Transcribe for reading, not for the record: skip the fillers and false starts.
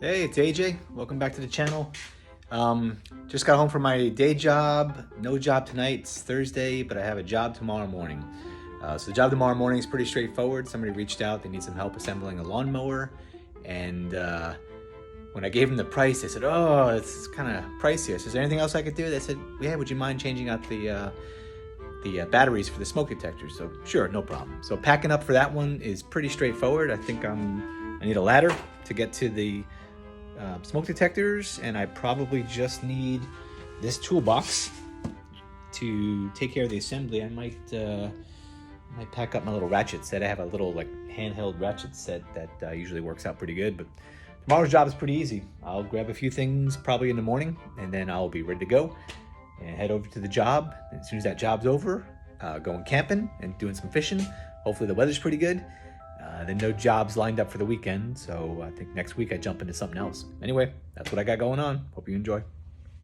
Hey, it's AJ. Welcome back to the channel. Just got home from my day job. No job tonight. It's Thursday, but I have a job tomorrow morning. So the job tomorrow morning is pretty straightforward. Somebody reached out. They need some help assembling a lawnmower. And when I gave them the price, they said, "Oh, it's kind of pricey." I said, "Is there anything else I could do?" They said, "Yeah, would you mind changing out the batteries for the smoke detectors?" So sure, no problem. So packing up for that one is pretty straightforward. I think I need a ladder to get to the smoke detectors, and I probably just need this toolbox to take care of the assembly. I might pack up my little ratchet set. I have a little like handheld ratchet set that usually works out pretty good, but tomorrow's job is pretty easy. I'll grab a few things probably in the morning, and then I'll be ready to go and head over to the job. And as soon as that job's over, going camping and doing some fishing. Hopefully the weather's pretty good. Then no jobs lined up for the weekend, so I think next week I jump into something else. Anyway, that's what I got going on. Hope you enjoy.